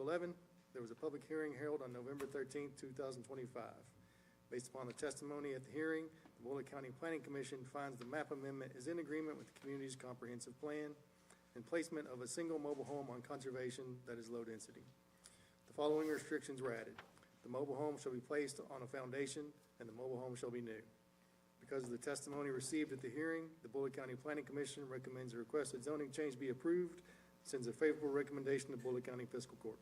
11, there was a public hearing held on November 13, 2025. Based upon the testimony at the hearing, the Bullitt County Planning Commission finds the map amendment is in agreement with the community's comprehensive plan and placement of a single mobile home on conservation that is low density. The following restrictions were added. The mobile home shall be placed on a foundation, and the mobile home shall be new. Because of the testimony received at the hearing, the Bullitt County Planning Commission recommends a requested zoning change be approved, sends a favorable recommendation to Bullitt County Fiscal Court.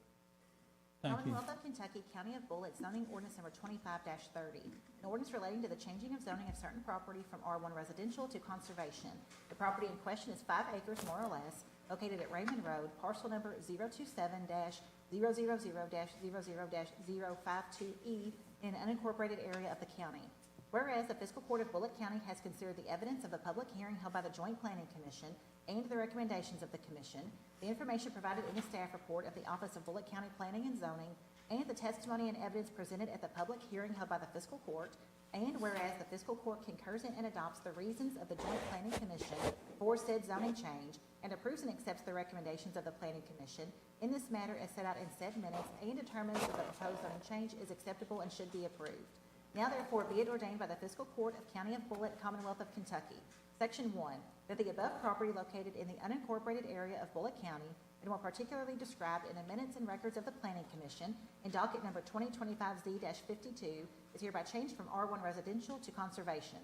Thank you. Commonwealth of Kentucky, County of Bullitt, zoning ordinance number 25-30. An ordinance relating to the changing of zoning of certain property from R1 residential to conservation. The property in question is 5 acres more or less, located at Raymond Road, parcel number 027-000-00-052E in an unincorporated area of the county. Whereas the Fiscal Court of Bullitt County has considered the evidence of the public hearing held by the Joint Planning Commission and the recommendations of the Commission, the information provided in the staff report of the Office of Bullitt County Planning and Zoning, and the testimony and evidence presented at the public hearing held by the Fiscal Court, and whereas the Fiscal Court concurs in and adopts the reasons of the Joint Planning Commission for said zoning change, and approves and accepts the recommendations of the Planning Commission in this matter as set out in said minutes, and determines that the proposed zoning change is acceptable and should be approved. Now therefore be it ordained by the Fiscal Court of County of Bullitt, Commonwealth of Kentucky, Section 1, that the above property located in the unincorporated area of Bullitt County, and more particularly described in the minutes and records of the Planning Commission in docket number 2025Z-52, is hereby changed from R1 residential to conservation.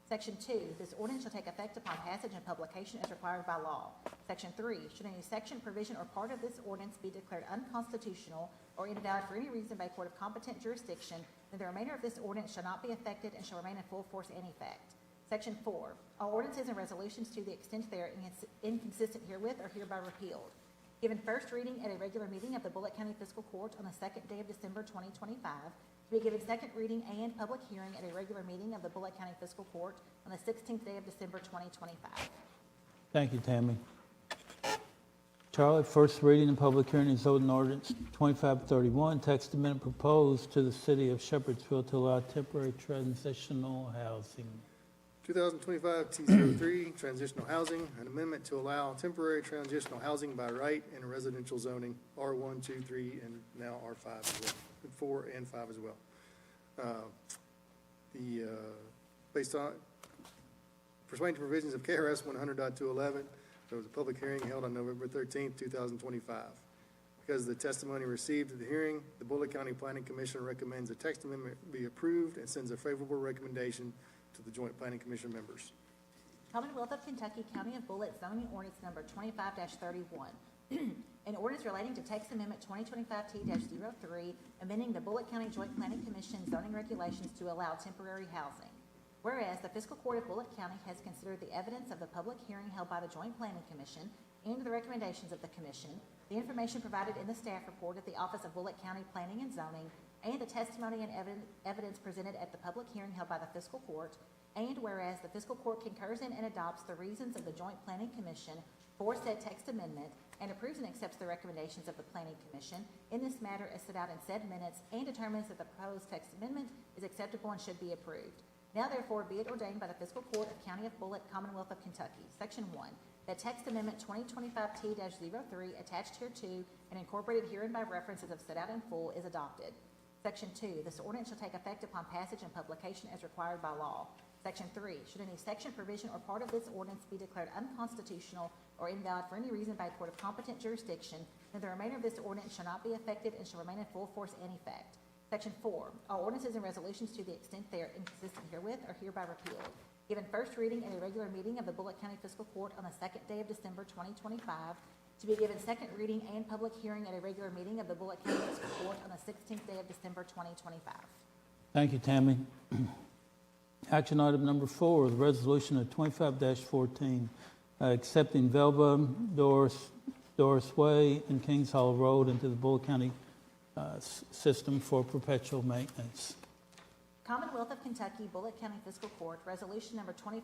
Section 2, this ordinance shall take effect upon passage and publication as required by law. Section 3, should any section, provision, or part of this ordinance be declared unconstitutional or invalid for any reason by a court of competent jurisdiction, then the remainder of this ordinance shall not be affected and shall remain in full force and effect. Section 4, all ordinances and resolutions to the extent they are inconsistent herewith are hereby repealed. Given first reading at a regular meeting of the Bullitt County Fiscal Court on the 2nd day of December 2025, to be given second reading and public hearing at a regular meeting of the Bullitt County Fiscal Court on the 16th day of December 2025. Thank you, Tammy. Charlie, first reading and public hearing is zoning ordinance 2531, text amendment proposed to the city of Shepherdsville to allow temporary transitional housing. 2025 T03, transitional housing, an amendment to allow temporary transitional housing by right in residential zoning, R1, 2, 3, and now R5 as well, 4 and 5 as well. Based on pursuant to provisions of KRS 100.211, there was a public hearing held on November 13, 2025. Because of the testimony received at the hearing, the Bullitt County Planning Commission recommends a text amendment be approved and sends a favorable recommendation to the Joint Planning Commission members. Commonwealth of Kentucky, County of Bullitt, zoning ordinance number 25-31. An ordinance relating to text amendment 2025T-03, amending the Bullitt County Joint Planning Commission zoning regulations to allow temporary housing. Whereas the Fiscal Court of Bullitt County has considered the evidence of the public hearing held by the Joint Planning Commission and the recommendations of the Commission, the information provided in the staff report at the Office of Bullitt County Planning and Zoning, and the testimony and evidence presented at the public hearing held by the Fiscal Court, and whereas the Fiscal Court concurs in and adopts the reasons of the Joint Planning Commission for said text amendment, and approves and accepts the recommendations of the Planning Commission in this matter as set out in said minutes, and determines that the proposed text amendment is acceptable and should be approved. Now therefore be it ordained by the Fiscal Court of County of Bullitt, Commonwealth of Kentucky, Section 1, that text amendment 2025T-03 attached hereto and incorporated herein by reference as set out in full is adopted. Section 2, this ordinance shall take effect upon passage and publication as required by law. Section 3, should any section, provision, or part of this ordinance be declared unconstitutional or invalid for any reason by a court of competent jurisdiction, then the remainder of this ordinance shall not be affected and shall remain in full force and effect. Section 4, all ordinances and resolutions to the extent they are inconsistent herewith are hereby repealed. Given first reading at a regular meeting of the Bullitt County Fiscal Court on the 2nd day of December 2025, to be given second reading and public hearing at a regular meeting of the Bullitt County Fiscal Court on the 16th day of December 2025. Thank you, Tammy. Action item number 4, the resolution of 25-14, accepting Velva, Doris Way, and Kings Hollow Road into the Bullitt County system for perpetual maintenance. Commonwealth of Kentucky, Bullitt County Fiscal Court, resolution number 25-08,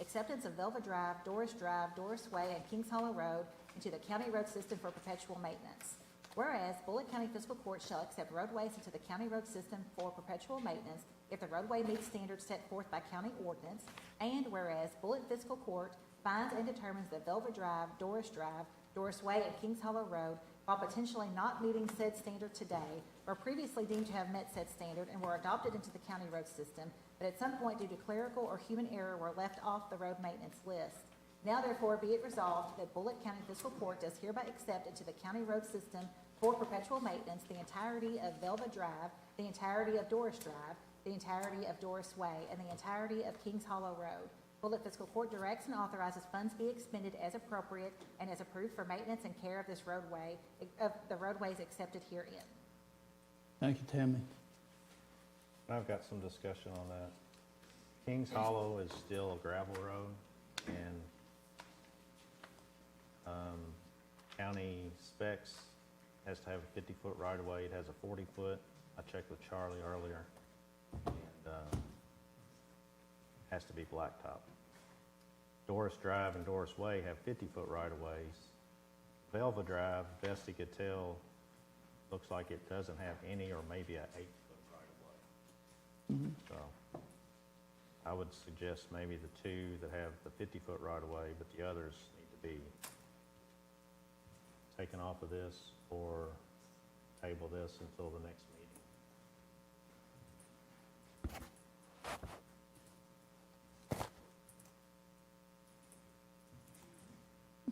acceptance of Velva Drive, Doris Way, and Kings Hollow Road into the county road system for perpetual maintenance. Whereas Bullitt County Fiscal Court shall accept roadways into the county road system for perpetual maintenance if the roadway meets standards set forth by county ordinance, and whereas Bullitt Fiscal Court finds and determines that Velva Drive, Doris Way, and Kings Hollow Road while potentially not meeting said standard today, were previously deemed to have met said standard and were adopted into the county road system, but at some point due to clerical or human error were left off the road maintenance list. Now therefore be it resolved that Bullitt County Fiscal Court does hereby accept into the county road system for perpetual maintenance the entirety of Velva Drive, the entirety of Doris Drive, the entirety of Doris Way, and the entirety of Kings Hollow Road. Bullitt Fiscal Court directs and authorizes funds be expended as appropriate and as approved for maintenance and care of this roadway, of the roadways accepted herein. Thank you, Tammy. I've got some discussion on that. Kings Hollow is still a gravel road, and county specs has to have a 50-foot right-of-way. It has a 40-foot. I checked with Charlie earlier, and has to be blacktop. Doris Drive and Doris Way have 50-foot right-of-ways. Velva Drive, best he could tell, looks like it doesn't have any or maybe an 8-foot right-of-way. So I would suggest maybe the two that have the 50-foot right-of-way, but the others need to be taken off of this or table this until the next meeting.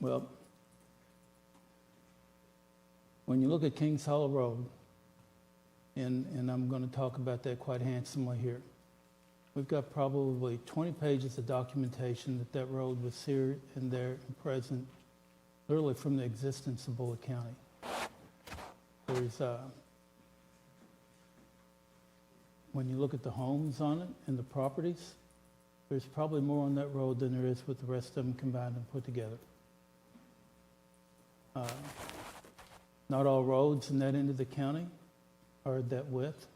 Well, when you look at Kings Hollow Road, and I'm going to talk about that quite handsomely here, we've got probably 20 pages of documentation that that road was here and there and present literally from the existence of Bullitt County. There's, when you look at the homes on it and the properties, there's probably more on that road than there is with the rest of them combined and put together. Not all roads in that end of the county are that width.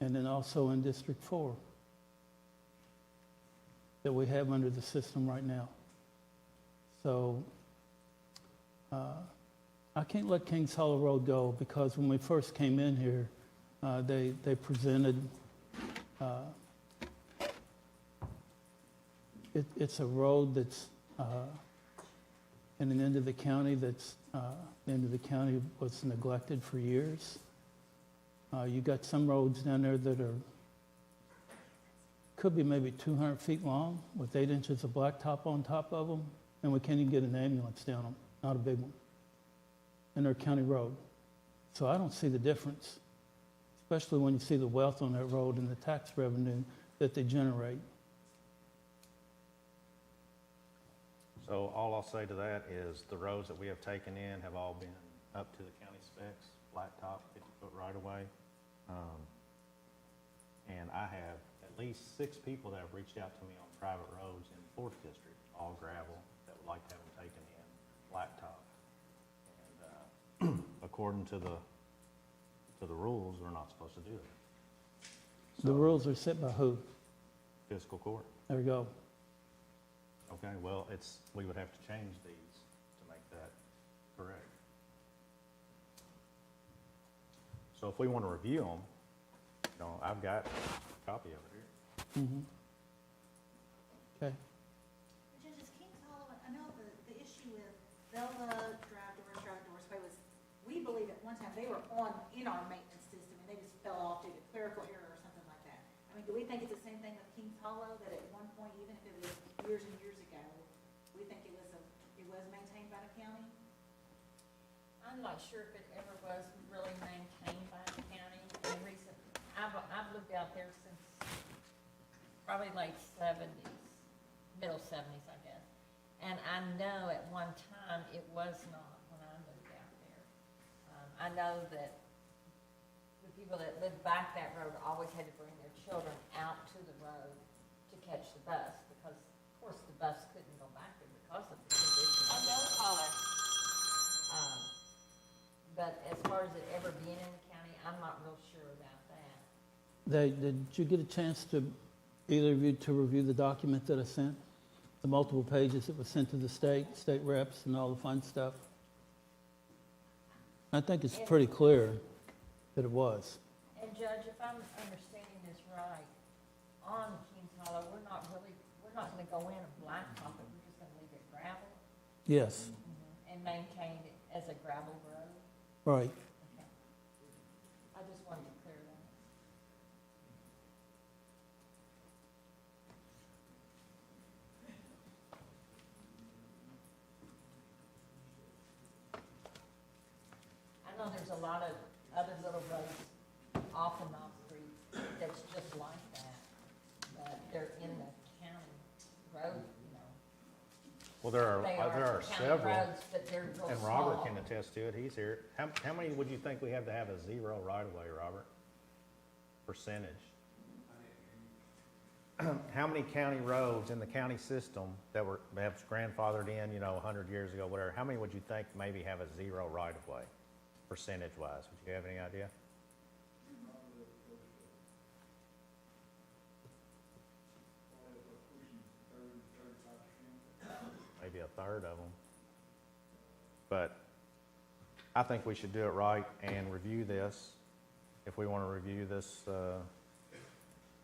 And then also in District 4 that we have under the system right now. So I can't let Kings Hollow Road go because when we first came in here, they presented, it's a road that's in an end of the county that's, the end of the county was neglected for years. You got some roads down there that are, could be maybe 200 feet long with 8 inches of blacktop on top of them, and we can't even get an ambulance down them, not a big one. And they're county road. So I don't see the difference, especially when you see the wealth on that road and the tax revenue that they generate. So all I'll say to that is the roads that we have taken in have all been up to the county specs, blacktop, 50-foot right-of-way. And I have at least 6 people that have reached out to me on private roads in the 4th District, all gravel, that would like to have them taken in blacktop. And according to the rules, we're not supposed to do that. The rules are set by who? Fiscal court. There we go. Okay, well, we would have to change these to make that correct. So if we want to review them, I've got a copy of it here. Mm-hmm. Okay. Judges, Kings Hollow, I know the issue with Velva Drive, Doris Way was, we believe at one time they were in our maintenance system and they just fell off due to clerical error or something like that. I mean, do we think it's the same thing with Kings Hollow, that at one point, even if it was years and years ago, we think it was maintained by the county? I'm not sure if it ever was really maintained by the county. In recent, I've lived out there since probably late 70s, middle 70s, I guess. And I know at one time it was not when I moved out there. I know that the people that lived back that road always had to bring their children out to the road to catch the bus because, of course, the bus couldn't go back there because of the condition. But as far as it ever being in the county, I'm not real sure about that. Did you get a chance to, either of you, to review the document that I sent? The multiple pages that was sent to the state reps and all the fun stuff? I think it's pretty clear that it was. And Judge, if I'm understanding this right, on Kings Hollow, we're not gonna go in and blacktop it, we're just gonna leave it gravel Yes. and maintain it as a gravel road? Right. Okay. I just wanted to clear that. I know there's a lot of other little roads off and off Creek that's just like that, but they're in the county road, you know. Well, there They are county several, roads, but they're real and Robert small. can attest to it, he's here. How many would you think we have to have a zero right-of-way, Robert? Percentage? How many county roads in the county system that were, perhaps grandfathered in, 100 years ago, whatever, how many would you think maybe have a zero right-of-way, percentage-wise? Would you have any idea? Maybe a third of them. But I think we should do it right and review this. If we want to review this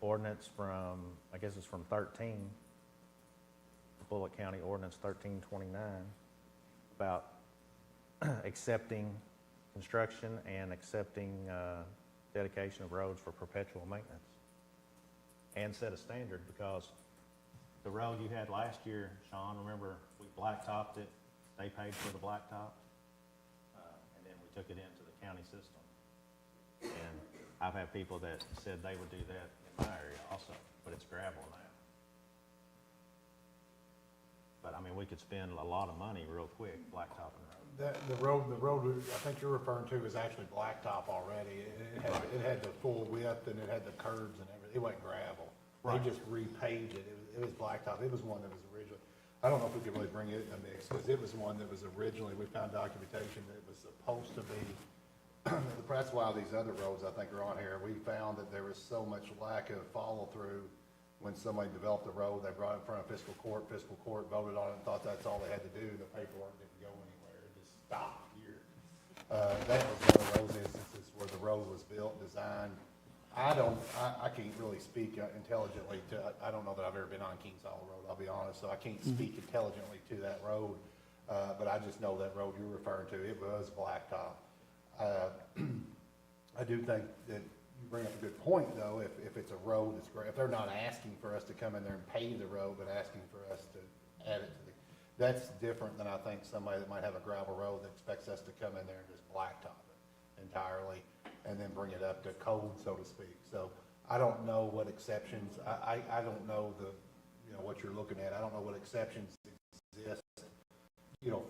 ordinance from, I guess it's from 13, Bullitt County Ordinance 1329, about accepting construction and accepting dedication of roads for perpetual maintenance. And set a standard, because the road you had last year, Sean, remember, we blacktopped it, they paid for the blacktop, and then we took it into the county system. And I've had people that said they would do that in my area also, but it's gravel now. But I mean, we could spend a lot of money real quick blacktopping road. The road I think you're referring to is actually blacktop already. It had the full width and it had the curves and everything. It wasn't gravel. Right. They just repaved it. It was blacktop. It was one that was originally, I don't know if we could really bring it in the mix, because it was one that was originally, we found documentation that it was supposed to be, that's why these other roads I think are on here. We found that there was so much lack of follow-through when somebody developed a road, they brought it in front of fiscal court voted on it and thought that's all they had to do. The paperwork didn't go anywhere. It just stopped here. That was one of those instances where the road was built, designed. I can't really speak intelligently to, I don't know that I've ever been on Kings Hollow Road, I'll be honest, so I can't speak intelligently to that road. But I just know that road you're referring to, it was blacktop. I do think that you bring up a good point, though, if it's a road that's great, if they're not asking for us to come in there and pave the road, but asking for us to add it to the, that's different than I think somebody that might have a gravel road that expects us to come in there and just blacktop it entirely and then bring it up to code, so to speak. So I don't know what exceptions, I don't know what you're looking at. I don't know what exceptions exist,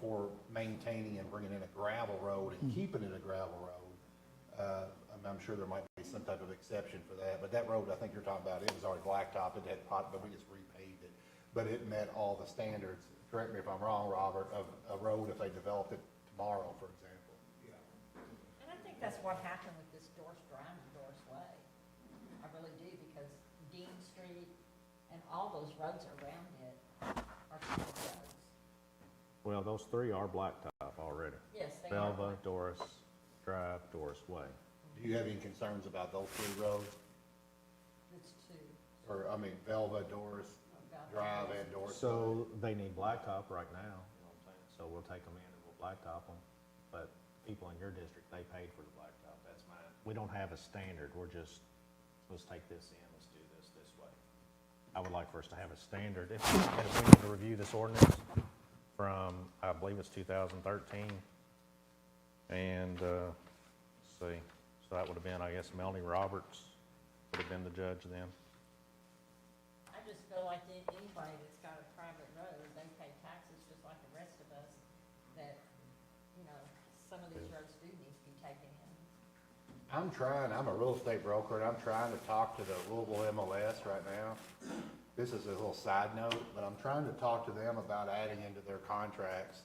for maintaining and bringing in a gravel road and keeping it a gravel road. I'm sure there might be some type of exception for that, but that road I think you're talking about, it was already blacktop, it had pot, but we just repaved it. But it met all the standards, correct me if I'm wrong, Robert, of a road if they developed it tomorrow, for example. And I think that's what happened with this Doris Drive and Doris Way. I really do, because Dean Street and all those roads around it are county roads. Well, those three are blacktop already. Yes, they are. Belva, Doris Drive, Doris Way. Do you have any concerns about those three roads? It's two. Or, Velva, Doris Drive and Doris? So they need blacktop right now, you know what I'm saying? So we'll take them in and we'll blacktop them. But people in your district, they paid for the blacktop, that's mine. We don't have a standard, we're just, let's take this in, let's do this way. I would like for us to have a standard. If we need to review this ordinance from, I believe it's 2013. And, let's see, so that would have been, I guess, Melanie Roberts would have been the judge then. I just feel like anybody that's got a private road, they pay taxes just like the rest of us, that, some of these roads do need to be taken in. I'm a real estate broker, and I'm trying to talk to the Louisville MLS right now. This is a little side note, but I'm trying to talk to them about adding into their contracts,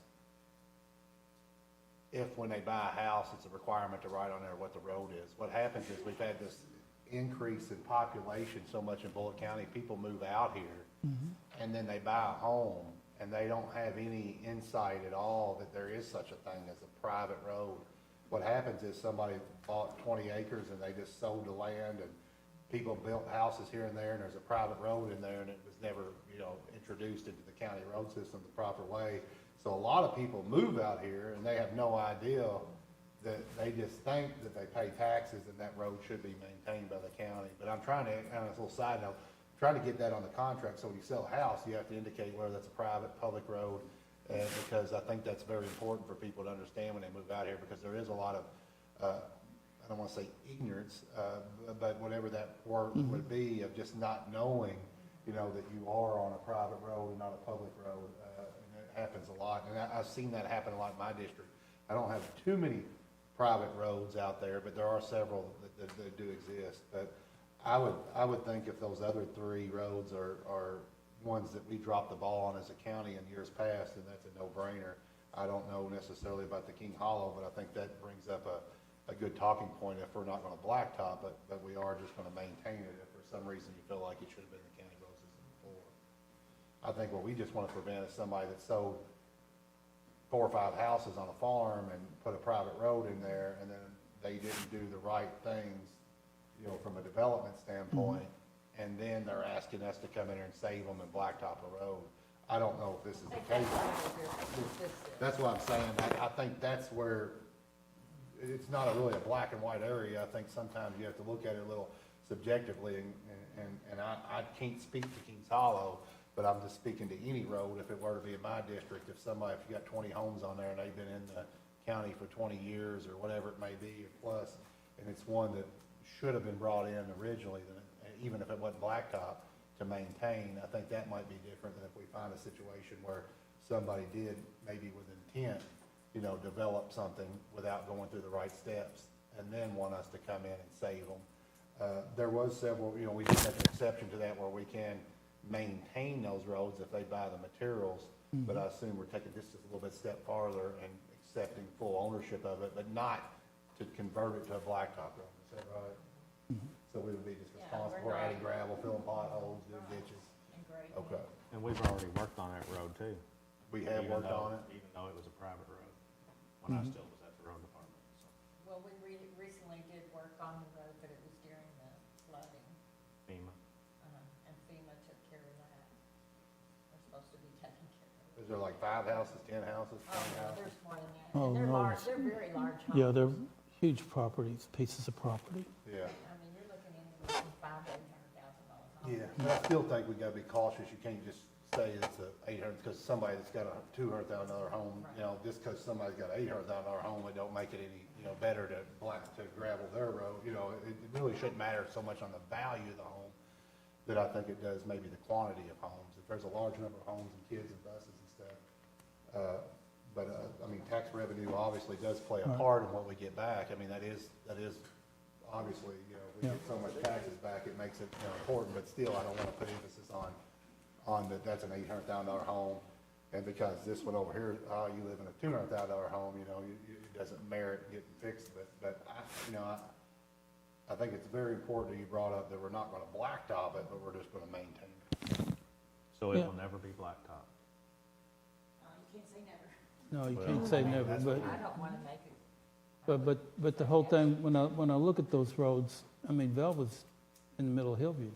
if when they buy a house, it's a requirement to write on there what the road is. What happens is we've had this increase in population so much in Bullitt County, people move out here, and then they buy a home, and they don't have any insight at all that there is such a thing as a private road. What happens is somebody bought 20 acres and they just sold the land, and people built houses here and there, and there's a private road in there, and it was never, introduced into the county road system the proper way. So a lot of people move out here and they have no idea that they just think that they pay taxes and that road should be maintained by the county. But I'm trying to, on a little side note, trying to get that on the contract, so when you sell a house, you have to indicate whether that's a private, public road, because I think that's very important for people to understand when they move out here, because there is a lot of, I don't wanna say ignorance, but whatever that word would be, of just not knowing, you know, that you are on a private road and not a public road, and it happens a lot, and I've seen that happen a lot in my district. I don't have too many private roads out there, but there are several that do exist. But I would think if those other three roads are ones that we dropped the ball on as a county in years past, then that's a no-brainer. I don't know necessarily about the King Hollow, but I think that brings up a good talking point if we're not gonna blacktop it, but we are just gonna maintain it if for some reason you feel like it should have been the county road system before. I think what we just wanna prevent is somebody that sold 4 or 5 houses on a farm and put a private road in there, and then they didn't do the right things, you know, from a development standpoint, and then they're asking us to come in there and save them and blacktop a road. I don't know if this is the case. That's what I'm saying. I think that's where, it's not really a black and white area. I think sometimes you have to look at it a little subjectively, and I can't speak to Kings Hollow, but I'm just speaking to any road, if it were to be in my district, if you got 20 homes on there and they've been in the county for 20 years or whatever it may be, or plus, and it's one that should have been brought in originally, then even if it wasn't blacktop, to maintain, I think that might be different than if we find a situation where somebody did, maybe with intent, you know, develop something without going through the right steps, and then want us to come in and save them. There was several, you know, we did have an exception to that where we can maintain those roads if they buy the materials, but I assume we're taking this just a little bit step farther and accepting full ownership of it, but not to convert it to a blacktop road. Is that right? So we would be just Yeah, responsible we're for adding not- gravel, filling potholes, doing ditches. And great. Okay. And we've already worked on that road too. We have even worked though- on it. Even though it was a private road, when I still was at the road department, so. Well, we recently did work on the road, but it was during the flooding, FEMA. and FEMA took care of that. They're supposed to be taking care of it. Is there like 5 houses, 10 houses, 20 Oh, no, houses? there's more than that. Oh, And they're no. large, they're very large homes. Yeah, they're huge properties, pieces of property. Yeah. I mean, you're looking into $500,000 to $800,000 homes. Yeah, but I still think we gotta be cautious. You can't just say it's a 800, because somebody that's got a $200,000 home, you know, just because somebody's got an $800,000 home, it don't make it any, you know, better to gravel their road. You know, it really shouldn't matter so much on the value of the home that I think it does maybe the quantity of homes. If there's a large number of homes and kids and buses and stuff. But I mean, tax revenue obviously does play a Right. part in what we get back. I mean, that is obviously, you know, if we Yeah. get so much taxes back, it makes it, you know, important, but still, I don't want to put emphasis on that that's an $800,000 home. And because this one over here, you live in a $200,000 home, you know, it doesn't merit getting fixed, but I think it's very important that you brought up that we're not gonna blacktop it, but we're just gonna maintain it. So it Yeah. will never be blacktop. You can't say never. No, you Well, can't say never, that's but, what I don't want to make it. but the whole thing, when I look at those roads, I mean, Velva's in the middle of Hillview.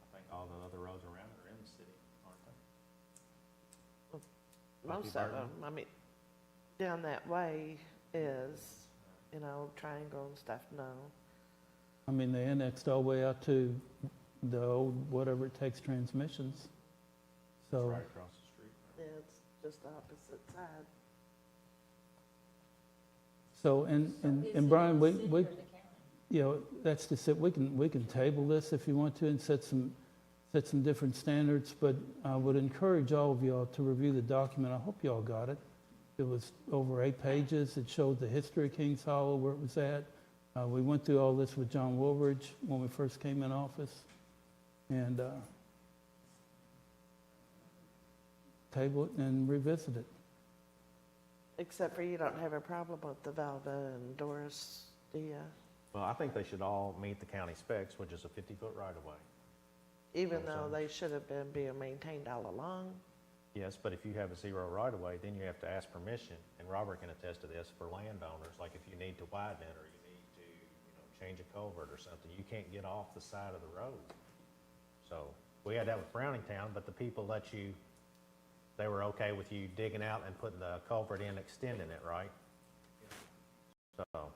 I think all the other roads around it are in the city, aren't they? Most Bucky of them, I mean, down that way is, you know, Triangle and stuff, no. I mean, they annexed all the way out to the old, whatever it takes transmissions. It's So, right across the street. It's just the opposite side. so, So is and it Brian, the we, city or the county? you know, that's just it, we can table this if you want to and set some different standards, but I would encourage all of y'all to review the document. I hope y'all got it. It was over 8 pages. It showed the history of Kings Hollow, where it was at. We went through all this with John Woolridge when we first came in office. And table it and revisit it. Except for you don't have a problem with the Valda and Doris, do you? Well, I think they should all meet the county specs, which is a 50-foot right-of-way. Even Yes, though sir. they should have been being maintained all along? Yes, but if you have a 0 right-of-way, then you have to ask permission, and Robert can attest to this for landowners, like if you need to widen it, or you need to, you know, change a culvert or something, you can't get off the side of the road. So We had that with Browningtown, but the people they were okay with you digging out and putting the culvert in, extending it, right? So,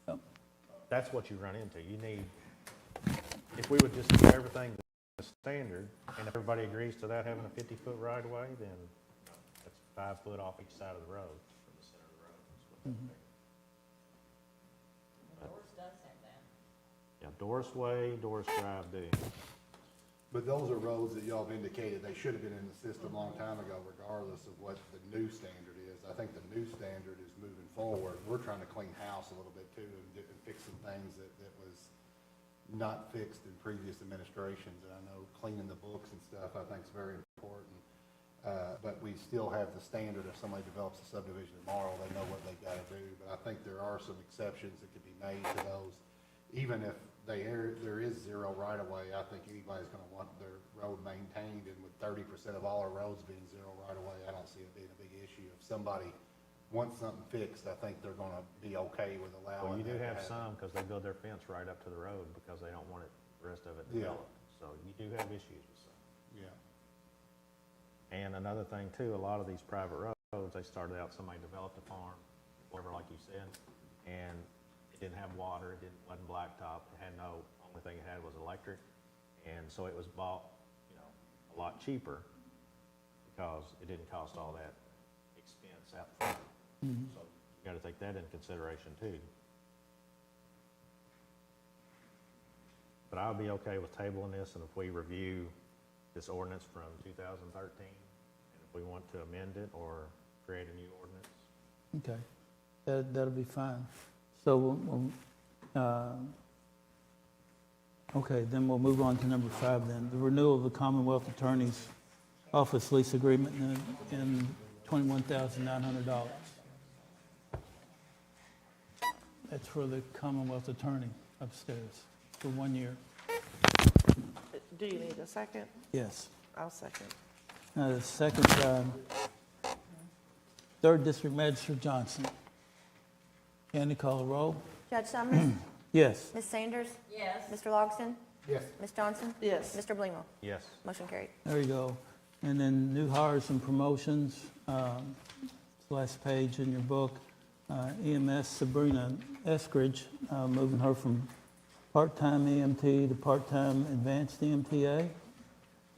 Yep. that's what you run into. You need, if we would just do everything the standard, and if everybody agrees to that having a 50-foot right-of-way, then that's 5 foot off each side of the road. From the center of the road. Doris does have that. Yeah, Doris Way, Doris Drive do. But those are roads that y'all have indicated they should have been in the system a long time ago, regardless of what the new standard is. I think the new standard is moving forward. We're trying to clean house a little bit too and fix some things that was not fixed in previous administrations. And I know cleaning the books and stuff, I think is very important. But we still have the standard if somebody develops a subdivision tomorrow, they know what they've got to do. But I think there are some exceptions that could be made to those. Even if there is zero right of way, I think anybody's going to want their road maintained, and with 30% of all our roads being zero right of way, I don't see it being a big issue. If somebody wants something fixed, I think they're going to be okay with allowing. Well, you do that to have happen. some, because they build their fence right up to the road because they don't want the rest of it Yeah. developed. So you do have issues with some. Yeah. And another thing too, a lot of these private roads, they started out, somebody developed a farm, whatever, like you said, and it didn't have water, wasn't blacktop, it had only thing it had was electric. And so it was bought, a lot cheaper because it didn't cost all that expense out front. So you gotta take that into consideration too. But I'll be okay with tabling this, and if we review this ordinance from 2013, and if we want to amend it or create a new ordinance. Okay, that'll be fine. So, okay, then we'll move on to number 5 then. The renewal of the Commonwealth Attorney's Office lease agreement in $21,900. That's for the Commonwealth Attorney upstairs for 1 year. Do you need a second? Yes. I'll second. The second, 3rd District Magistrate Johnson. Candy, call the roll. Judge Summers? Yes. Ms. Sanders? Yes. Mr. Logston? Yes. Ms. Johnson? Yes. Mr. Blemo? Yes. Motion carried. There you go. And then new hires and promotions, last page in your book. EMS Sabrina Eskridge, moving her from part-time EMT to part-time advanced EMTA.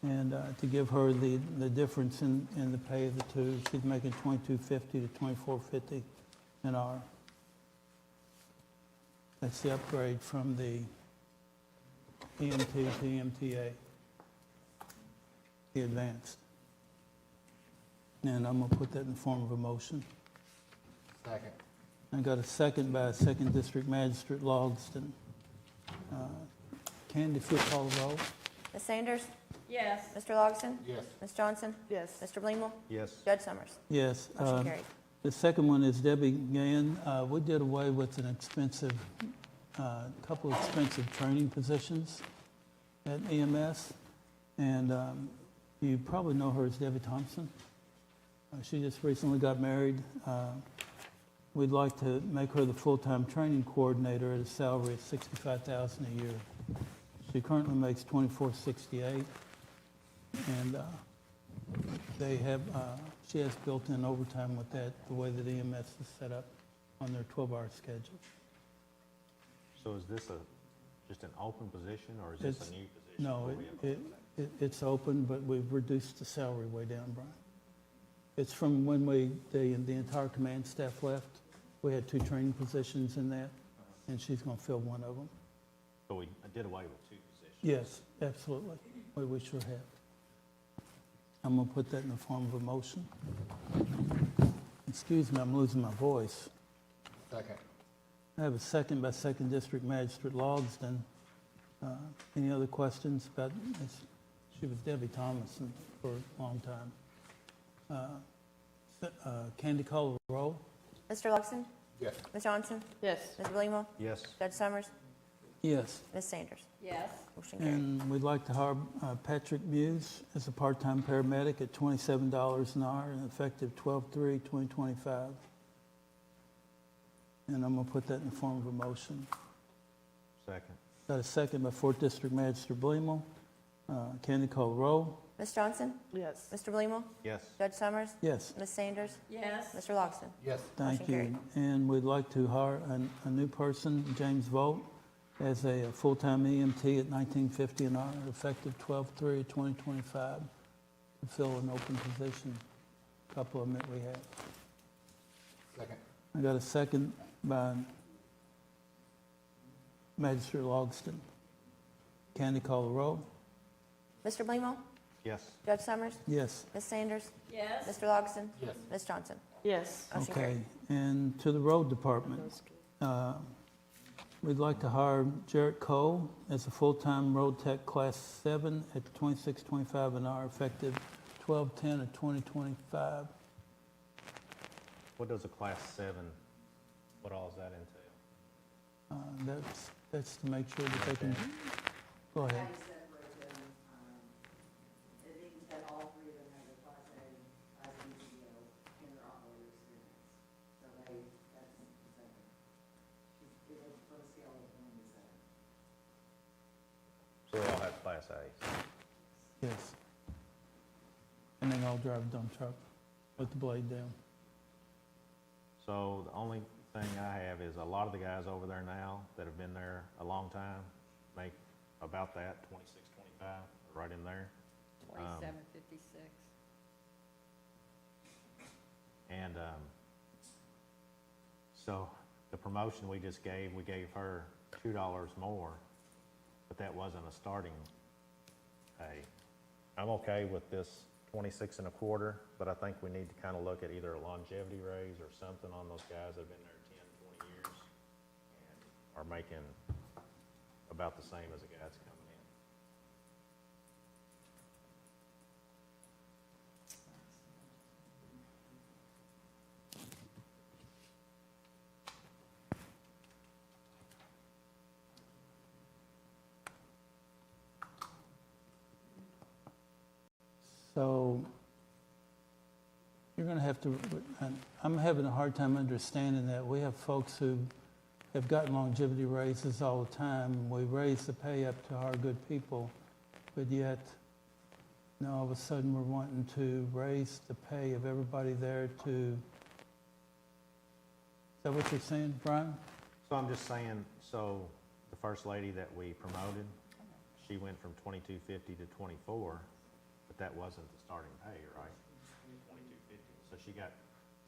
And to give her the difference in the pay of the two, she's making $22.50 to $24.50 an hour. That's the upgrade from the EMT to EMTA, the advanced. And I'm going to put that in the form of a motion. Second. I got a second by 2nd District Magistrate Logston. Candy, if you'll call the roll. Ms. Sanders? Yes. Mr. Logston? Yes. Ms. Johnson? Yes. Mr. Blemo? Yes. Judge Summers? Yes. Motion carried. The second one is Debbie Gann. We did away with an expensive, couple of expensive training positions at EMS. And you probably know her as Debbie Thompson. She just recently got married. We'd like to make her the full-time training coordinator at a salary of $65,000 a year. She currently makes $24.68, and they have. She has built-in overtime with that, the way that EMS is set up on their 12-hour schedule. So is this just an open position, or is this It's- a new position? No, where we have it's open, but we've reduced the salary way down, Brian. It's from when the entire command staff left. We had 2 training positions in that, and she's going to fill one of them. So we did away with 2 positions. Yes, absolutely. We sure have. I'm going to put that in the form of a motion. Excuse me, I'm losing my voice. Second. I have a second by 2nd District Magistrate Logston. Any other questions about this? She was Debbie Thomason for a long time. Candy, call the roll. Mr. Logston? Yes. Ms. Johnson? Yes. Mr. Blemo? Yes. Judge Summers? Yes. Ms. Sanders? Yes. Motion carried. And we'd like to hire Patrick Muse as a part-time paramedic at $27 an hour and effective 12/3/2025. And I'm going to put that in the form of a motion. Second. Got a second by 4th District Magistrate Blemo. Candy call roll. Ms. Johnson? Yes. Mr. Blemo? Yes. Judge Summers? Yes, Ms. Sanders? Yes. Mr. Logston? Yes. thank Motion you. And we'd like to hire a new person, James Volt, as a full-time EMT at $19.50 an hour, effective 12/3/2025, to fill an open position, a couple of them that we have. Second. I got a second by Magistrate Logston. Candy call the roll. Mr. Blemo? Yes. Judge Summers? Yes. Ms. Sanders? Yes. Mr. Logston? Yes. Ms. Johnson? Yes. Motion Okay, carried. and to the road department, we'd like to hire Jarrett Cole as a full-time road tech class 7 at $26.25 an hour, effective 12/10/2025. What does a class 7, what all does that entail? That's to make sure that they can, go ahead. How you separate them, it means that all three of them have a class A, class B, in their operator experience. So that's the same. It was for the scale of 1 to 7. So they all have class A's. Yes. And they all drive a dump truck with the blade down. So the only thing I have is a lot of the guys over there now that have been there a long time make about that, 26, 25, right in there. 2756. And so the promotion we just gave, we gave her $2 more, but that wasn't a starting pay. I'm okay with this 26 and a quarter, but I think we need to kind of look at either a longevity raise or something on those guys that have been there 10, 20 years and are making about the same as the guys coming in. So you're going to have to, and I'm having a hard time understanding that. We have folks who have gotten longevity raises all the time. We raise the pay up to our good people, but yet now all of a sudden we're wanting to raise the pay of everybody there to, is that what you're saying, Brian? So I'm just saying, so the first lady that we promoted, she went from 2250 to 24, but that wasn't the starting pay, right? 2250. So she got,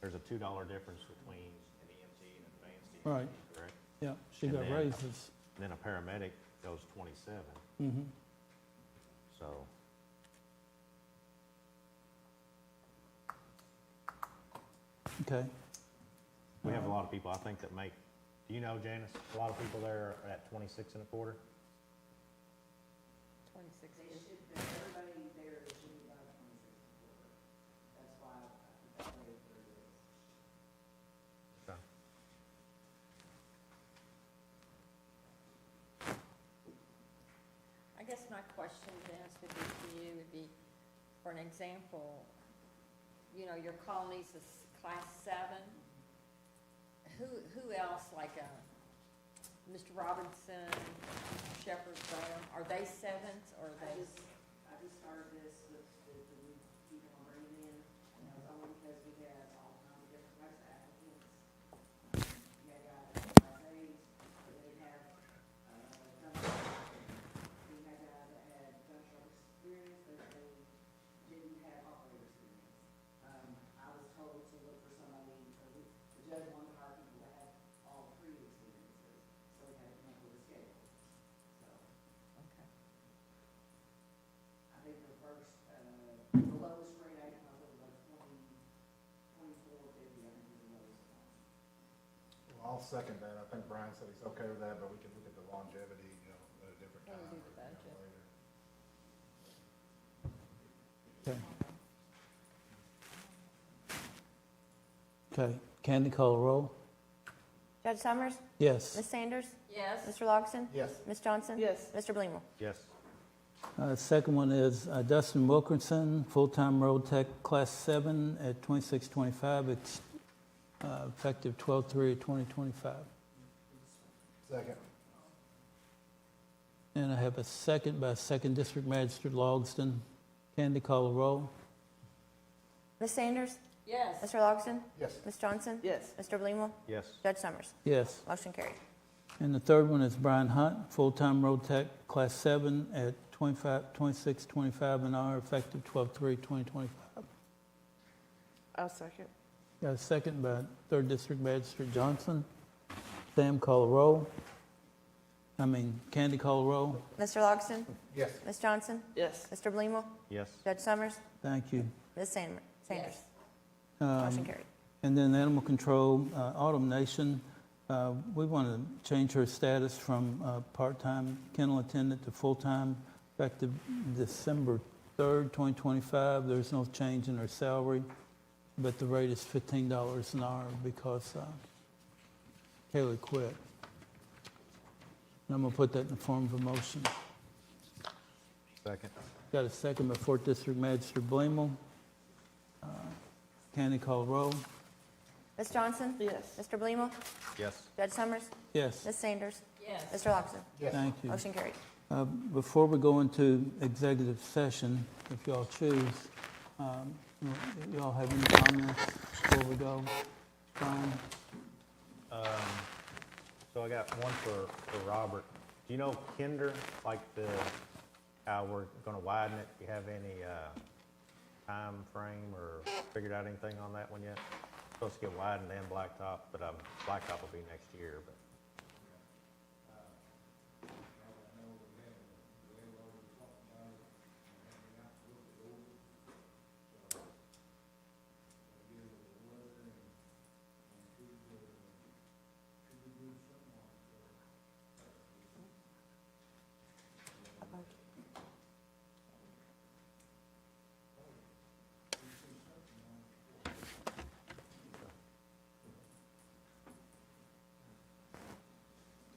there's a $2 difference between an EMT and an advanced EMT, Right. correct? Yeah, she And got then- raises. Then a paramedic goes 27, Mm-hmm. so. Okay. We have a lot of people, I think, that make, do you know, Janice, a lot of people there are at 26 and a quarter? 26. They should, everybody there should be about 26 and a quarter. That's why I put that way for this. Okay. I guess my question, Dennis, would be to you, would be, for an example, you know, your colonies is class 7. Who else, like Mr. Robinson, Shepherd, Graham, are they 7s or are they? I just started this with the new people I'm bringing in, and that was only because we had all kinds of different types of applicants. You had guys that had class A's, but they didn't have, dump truck experience. We had guys that had dump truck experience, but they didn't have operator experience. I was told to look for somebody, the judge wanted to hire people that had all three experiences, so we had to come up with a scale. So, Okay. I think the first, the lowest rate I came up with was 24.50, I think was the lowest one. Well, I'll second that. I think Brian said he's okay with that, but we can look at the longevity, at a different When time. we do the or, budget. later. Okay. Okay, Candy call roll? Judge Summers? Yes. Ms. Sanders? Yes. Mr. Logston? Yes. Ms. Johnson? Yes. Mr. Blemo? Yes. Second one is Dustin Wilkerson, full-time road tech, class 7 at $26.25, effective 12/3/2025. Second. And I have a second by Second District Magistrate Logsdon. Candy, call a roll. Ms. Sanders? Yes. Mr. Logsdon? Yes. Ms. Johnson? Yes. Mr. Blingwell? Yes. Judge Summers? Yes. Motion carried. And the third one is Brian Hunt, full-time road tech, Class 7 at $26.25 an hour, effective 12/3/2025. I'll second. Got a second by Third District Magistrate Johnson. Sam, call a roll. Candy, call a roll. Mr. Logsdon? Yes. Ms. Johnson? Yes. Mr. Blingwell? Yes. Judge Summers? Thank you. Ms. Sanders? Yes. Motion carried. And then Animal Control, Autumn Nation, we want to change her status from part-time kennel attendant to full-time, effective December 3rd, 2025. There's no change in her salary, but the rate is $15 an hour because Kaylee quit. And I'm going to put that in the form of a motion. Second. Got a second by Fourth District Magistrate Blingwell. Candy, call roll. Ms. Johnson? Yes. Mr. Blingwell? Yes. Judge Summers? Yes. Ms. Sanders? Yes. Mr. Logsdon? Yes. Thank you. Motion carried. Before we go into executive session, if y'all choose, y'all have any comments before we go? Brian? So I got one for Robert. Do you know Kinder, like how we're gonna widen it? Do you have any, time frame or figured out anything on that one yet? Supposed to get widened and blacktop, but, blacktop will be next year, but.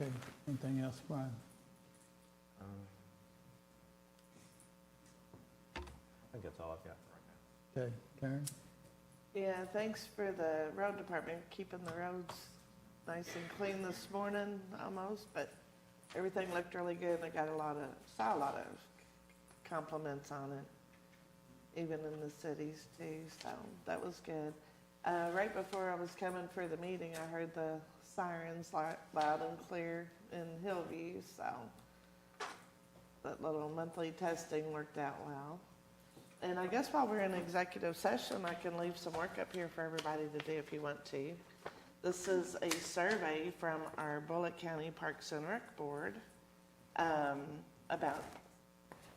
Okay, anything else, Brian? I think that's all I've got for right now. Okay, Karen? Yeah, thanks for the road department keeping the roads nice and clean this morning almost, but everything looked really good. I got saw a lot of compliments on it, even in the cities too, so that was good. Right before I was coming for the meeting, I heard the sirens loud and clear in Hillview, so that little monthly testing worked out well. And I guess while we're in executive session, I can leave some work up here for everybody to do if you want to. This is a survey from our Bullitt County Parks and Rec Board about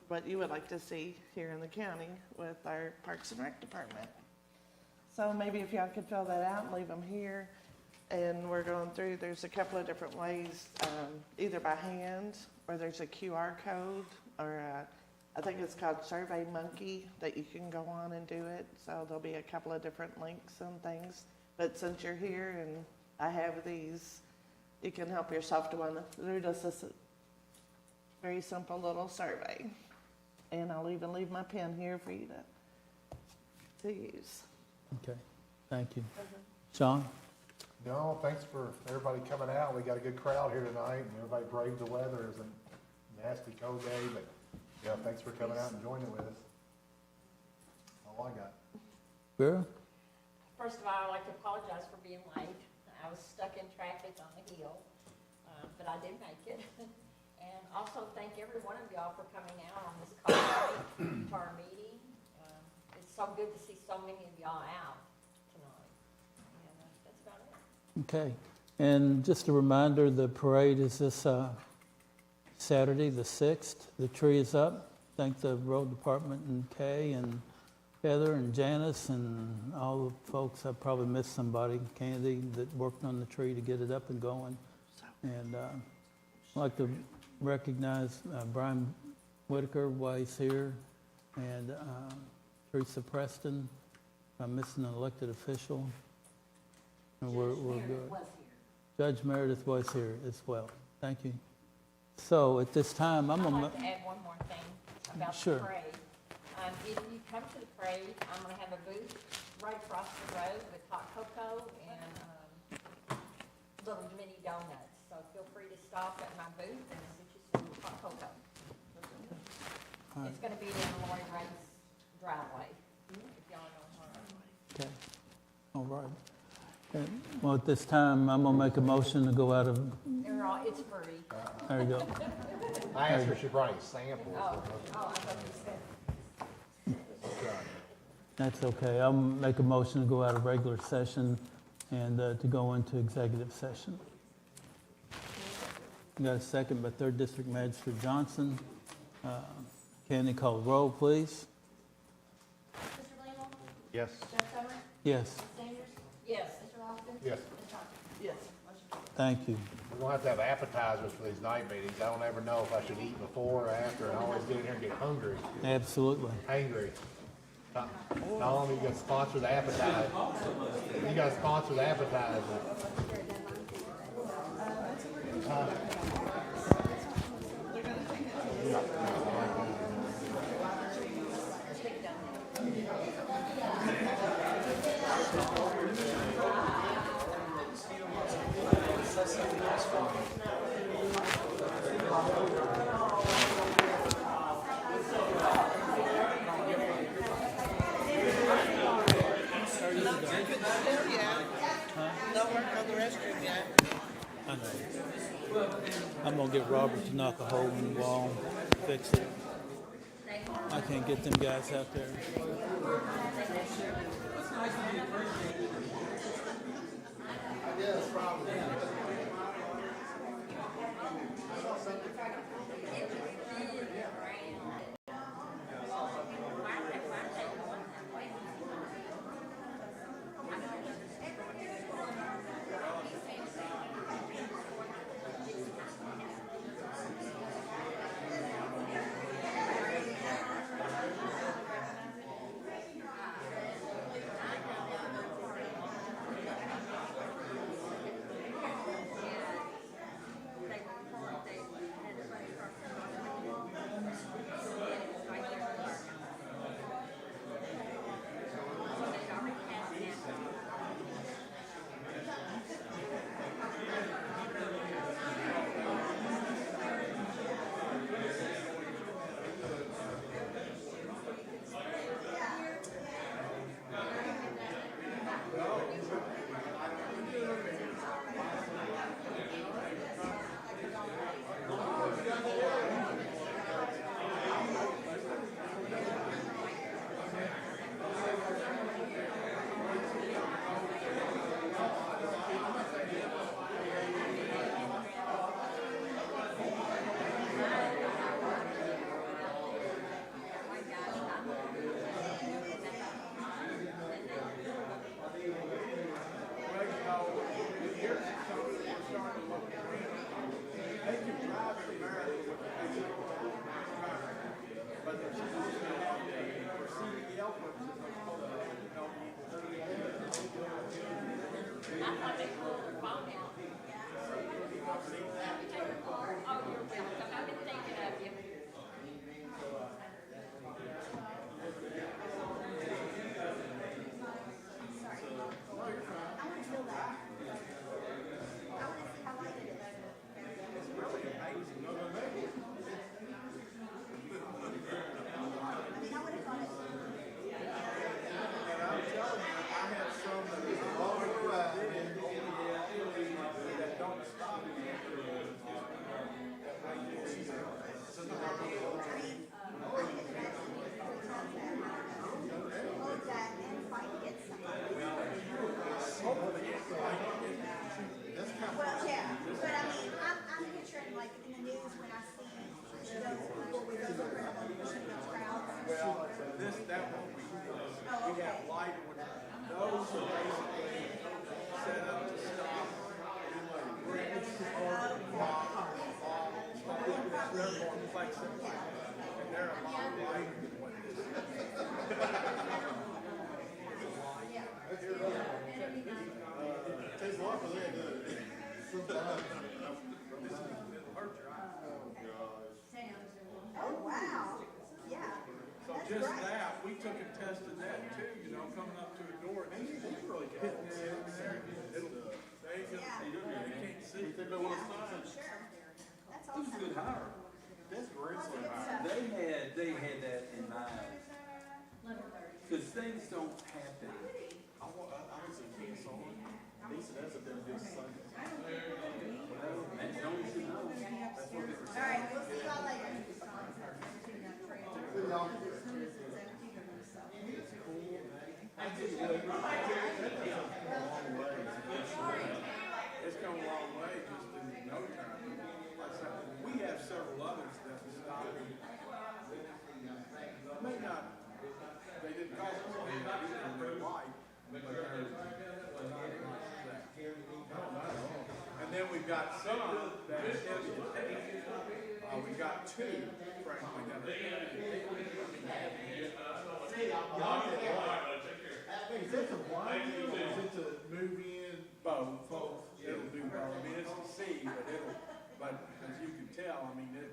what you would like to see here in the county with our Parks and Rec Department. So maybe if y'all could fill that out and leave them here. And we're going through, there's a couple of different ways, either by hand, or there's a QR code, or I think it's called Survey Monkey, that you can go on and do it. So there'll be a couple of different links and things. But since you're here and I have these, you can help yourself to one. They're just a very simple little survey. And I'll even leave my pen here for you to use. Okay, thank you. Sean? No, thanks for everybody coming out. We got a good crowd here tonight, and everybody braved the weather. It was a nasty cold day, but yeah, thanks for coming out and joining with us. All I got. Vera? First of all, I'd like to apologize for being late. I was stuck in traffic on the hill, but I did make it. And also thank every one of y'all for coming out on this call to our meeting. It's so good to see so many of y'all out tonight. And that's about it. Okay, and just a reminder, the parade is this Saturday, the 6th. The tree is up. Thank the road department and Kay and Heather and Janice and all the folks. I probably missed somebody, Candy, that worked on the tree to get it up and going. And I'd like to recognize Brian Whitaker while he's here, and Teresa Preston. I'm missing an elected official. And we're good. Judge Meredith was here as well. Thank you. So at this time, I'm I'd gonna. like to add one more thing about the Sure. parade. If you come to the parade, I'm gonna have a booth right across the road with hot cocoa and little mini donuts. So feel free to stop at my booth and get you some hot Poco. All right. It's gonna be in Lori Ray's driveway, if y'all know her. Okay, all right. Well, at this time, I'm gonna make a motion to go out of, They're all, it's free. there you go. I asked her if she brought any samples. Oh, I thought you said. That's okay. I'll make a motion to go out of regular session and to go into executive session. Got a second by Third District Magistrate Johnson. Candy, call the roll, please. Mr. Lingle? Yes. Judge Summer? Yes, Ms. Sanders? Yes. Mr. Lofton? Yes. Ms. Johnson? Yes. Motion carries. thank you. We're gonna have to have appetizers for these night meetings. I don't ever know if I should eat before or after, and I always get in here and get hungry, Absolutely. hangry. Not only you gotta sponsor the appetizer, you gotta sponsor the appetizer. No work on the restroom yet. I know. I'm gonna get Robert to knock a hole in the wall, fix it. I can't get them guys out there. Just that, we took and tested that too, you know, coming up to a door, and it's really good. They can't see. That's awesome. Good hire. Cause things don't happen. I was in Kansas, Lisa does it them this Sunday. And don't you know, that's what they were saying. All right, we'll see y'all later. It's come a long way just in no time. Like I said, we have several others that stop. May not, they didn't call us, they didn't in red light, but they're not like that. And then we've got some that are heavy. We got two, frankly, that are Is it a blind deal or is it a move in? Both. It'll do both. I mean, it's a C, but as you can tell, I mean, you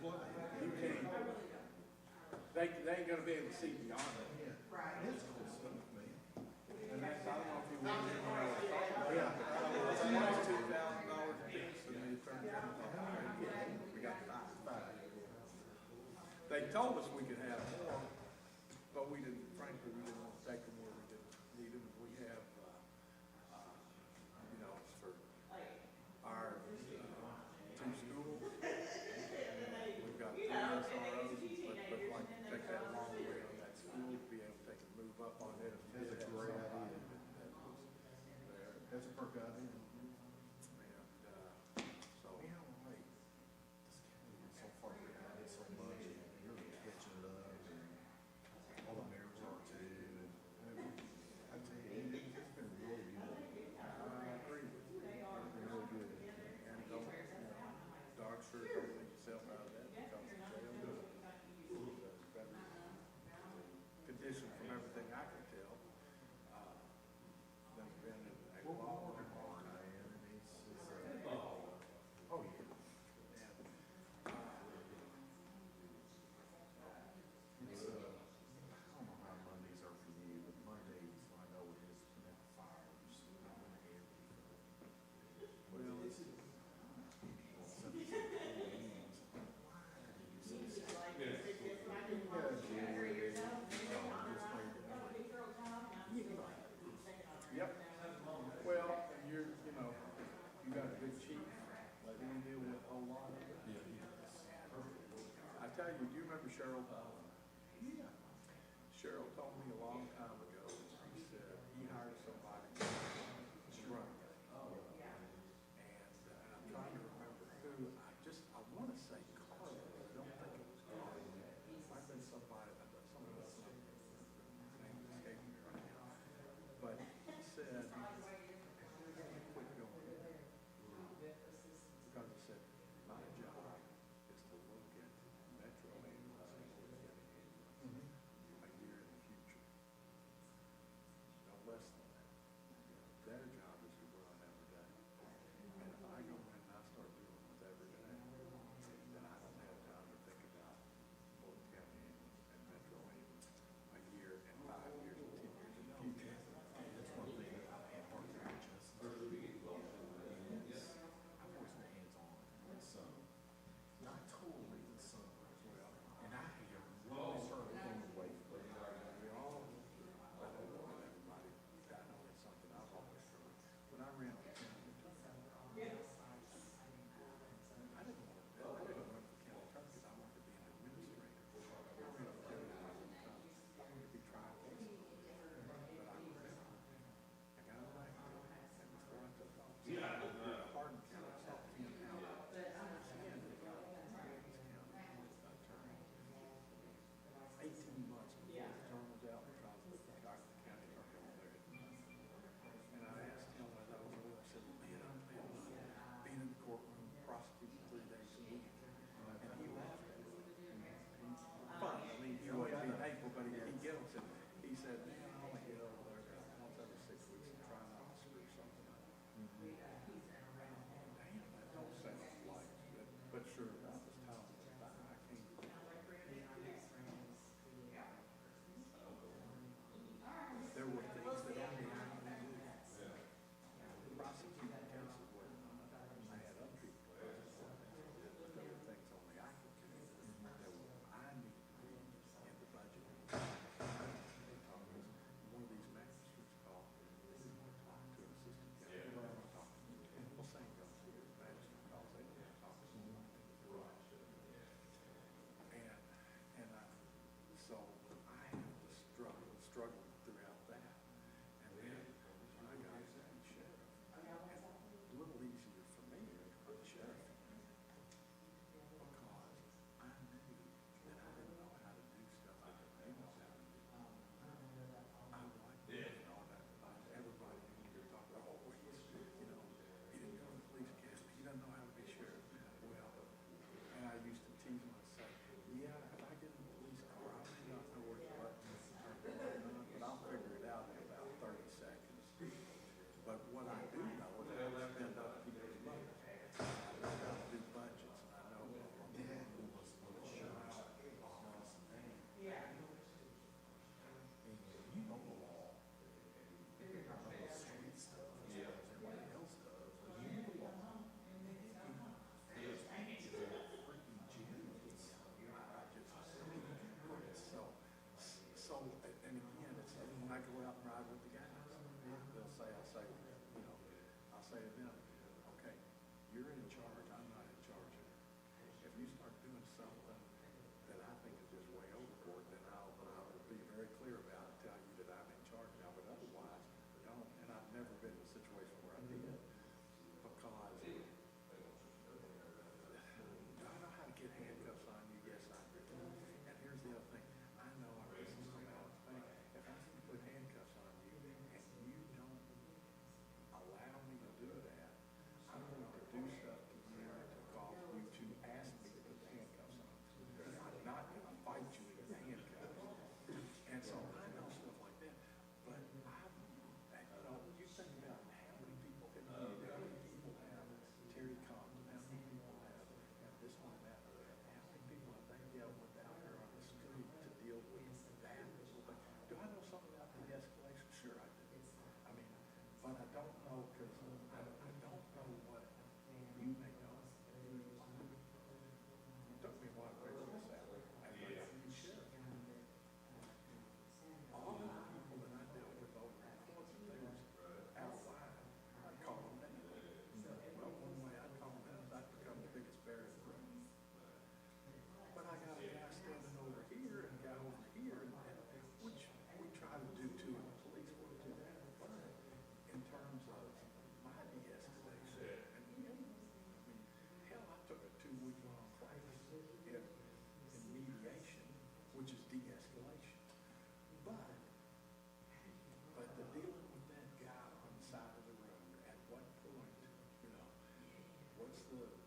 can't, they ain't gonna be able to see beyond it. It's cool stuff, man. And that's, I don't know if you want to know what I was talking about. Yeah. It's almost $2,000 a piece, and they turned it down. We got five. They told us we could have more, but we didn't, frankly, we didn't want to take them where we didn't need them. We have, you know, for our two schools, we've got three SROs, but like, take that long way on that school, be able to take and move up on it. That's a great idea. That's a perk idea. So, So far behind it so much, and you're catching it up, and all the mayors are too. I tell you, it's been really good. I agree with you. Really good. And don't, dog sure don't take yourself out of that because of jail. Better condition from everything I can tell. Than been in a law. Oh, yeah. It's, I don't know how Mondays are for you, but Mondays, I know it is fires. Well, it's, yep. Well, and you're, you know, you got a good chief, let him deal with a whole lot of it. Yeah, he does. I tell you, do you remember Cheryl? Yeah. Cheryl told me a long time ago, he said he hired somebody to run it. And I'm trying to remember who, I want to say Carla, but I don't think it was Carla. It might have been somebody, someone else, his name is escaping me right now. But he said, quit going. Because he said, my job is to look at metro ambulance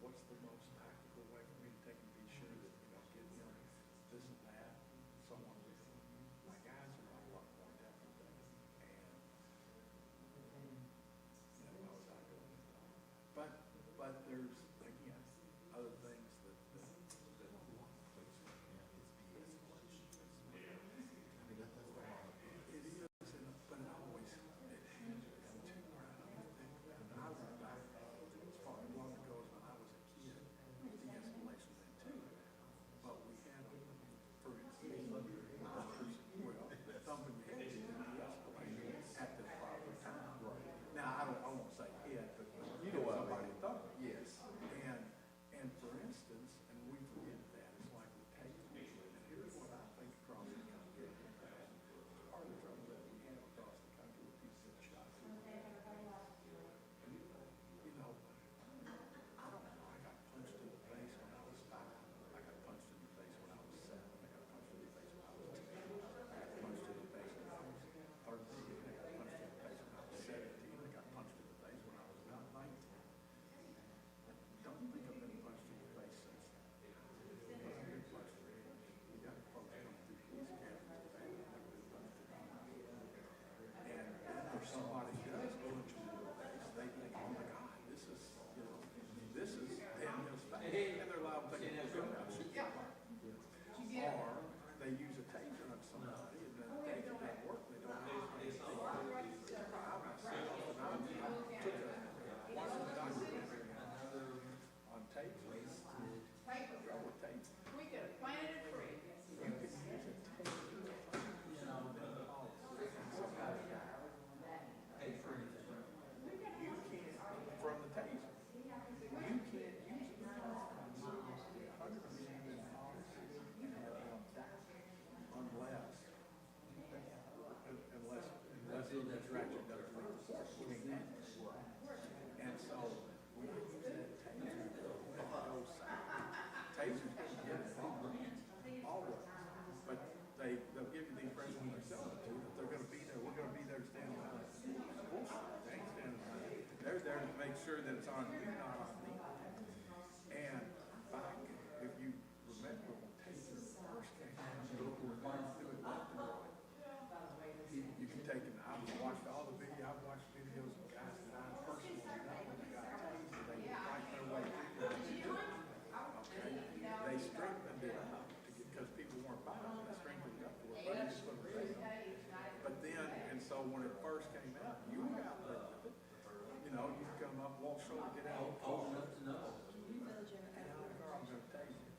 what's the most tactical way for me to take and be sure that, get, this and that, someone with, my guys are a lot more depth with that. And, as I go. But there's, again, other things that it is, but it always, and I went back as far as long ago as when I was a kid, the escalation then too. But we had, for instance, well, thumping your head in the escalator at the proper time. Now, I won't say head, but somebody thumping. Yes. And for instance, and we forget that, it's like with tasers. And here's what I think across the country. Part of the trouble that we have across the country with these six shots. I don't know, I got punched in the face when I was 5. I got punched in the face when I was 7. I got punched in the face when I was 10. I got punched in the face when I was 13. I got punched in the face when I was 17. I got punched in the face when I was about 19. Don't think I've been punched in the face since then. But I've been punched in the face. You got folks coming through police academy today that have been punched in the face. And if somebody does punch you in the face, they think, oh my God, this is Daniel's face. And they're allowed to take a gun out and shoot somebody. Or they use a taser on somebody and then the taser doesn't work, they don't have anything. I myself, and I took watched a documentary on tasers. Trouble with tasers. We could have planted a tree. You can use a taser within the policy and somebody died. You can't, from the taser, you can't use it unless and have them die unless the distraction doesn't make the force. You can't have it. And so when you use that taser, when it goes south, tasers can get involved always. But they'll give you the impression when they're selling it to you that they're going to be there. We're going to be there to stand behind it. They ain't standing behind it. They're there to make sure that it's on you, not on me. And back, if you remember when taser first came out, you were going to do it left and right. You can take it. I've watched all the video. I've watched videos of guys that I personally know when they got tased. They fight their way through it. Okay, they strengthened it up because people weren't buying it. They strengthened it up to where they just put a face on it. But then, and so when it first came out, you were out there with it. You come up, walk shoulder, get out of the car. Get out of the car, I'm going to tase you.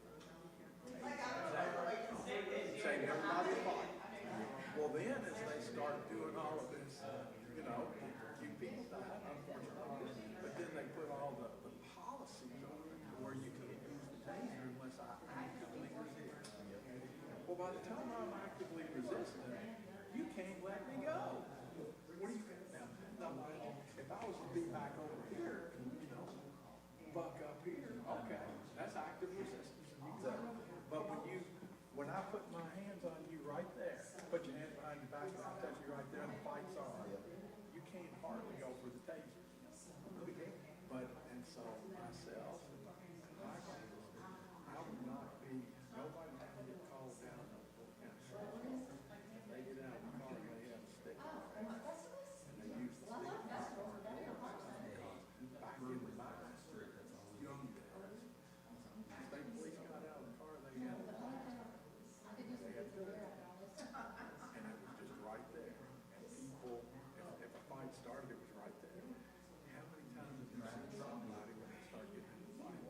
Save everybody a fight. Well, then as they start doing all of this, few people died, unfortunately. But then they put all the policies on it where you can't use the taser unless I actively resist. Well, by the time I'm actively resisting, you can't let me go. What do you think now? If I was to be back over here, buck up here, okay, that's active resistance. But when I put my hands on you right there, put your hands behind your back and I touch you right there and the fight's on, you can't hardly go for the taser. But, and so myself, I would not be, nobody would get called down to what kind of shot. They get out of the car and they have a stick. And they use the stick. Back in the mine, young guys, state police got out of the car, they had a and it was just right there. And people, if a fight started, it was right there. How many times have you seen somebody when they start getting in a fight,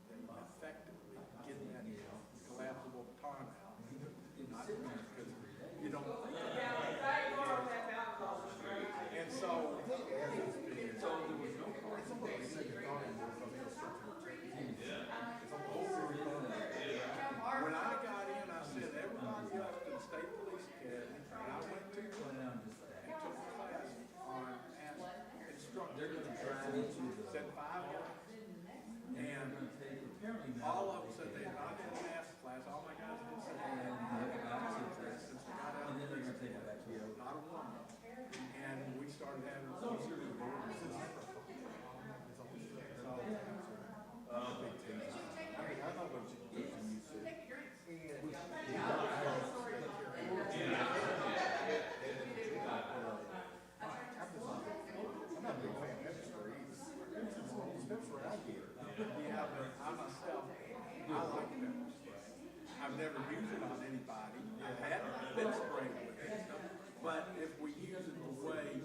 they effectively get that collapsible baton out? Not because you don't think about it. And so there was no car. When I got in, I sent everybody up to the state police academy, and I went to and took a class on instructor. Said 5 hours. And all of them said they had not had a math class. All my guys did say they had since we got out of the police academy. Not a one. And we started having I myself, I like pepper spray. I've never used it on anybody. I haven't been sprayed with it. But if we use it the way,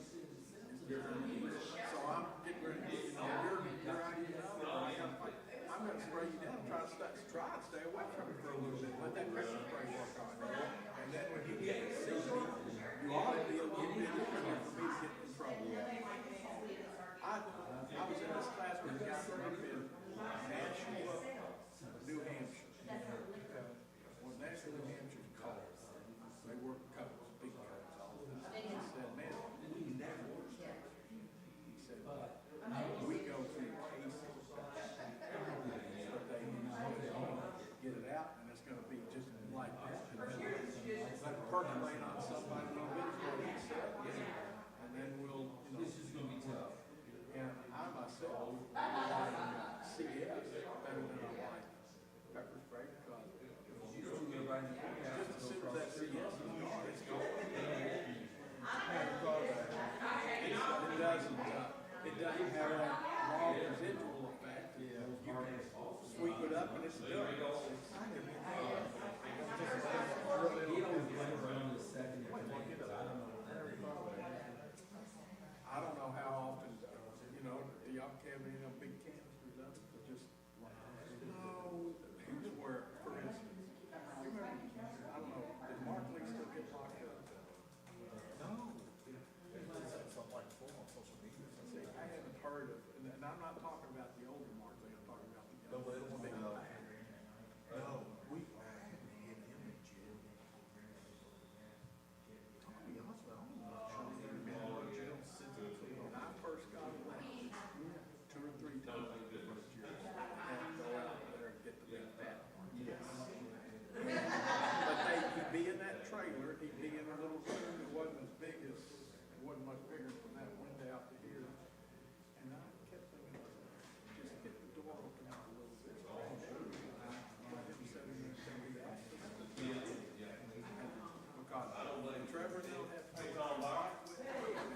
so I'm getting ready to, you're out, I'm gonna spray you down, try to stay away from it for a little bit, let that pepper spray work on it. And then when you get to see me, you ought to be a little bit different for me to get in trouble. I was in this class with a guy from up in Nashua, New Hampshire. Well, Nashua, New Hampshire's cold. They work coats, big coats all the time. He said, man, we never work coats. He said, but we go through cases. But they get it out, and it's gonna be just like that. And then let it percolate on somebody a little bit, is what he said. And then we'll, and I myself, CS better than I like pepper spray because just as soon as that CS is gone, it's gone. It doesn't have that raw residual effect. You can sweep it up and it's done. I don't know how often, do y'all have any big canisters of it, but just, here's where, for instance, you remember, I don't know, did Mark Lee still get locked up? No. Something like full on social media. See, I haven't heard of, and I'm not talking about the older Mark Lee, I'm talking about the younger. No, we haven't hit him in jail. To be honest, I don't know. Jail since when I first got elected, 2 or 3 times the first year, I had to go out there and get the big fat one. Yes. But he'd be in that trailer, he'd be in a little room that wasn't as big as, it wasn't much bigger from that window out to here. And I kept thinking, just get the door open up a little bit. Let him sit in there and tell me that. Because Trevor don't have to pay all right with it.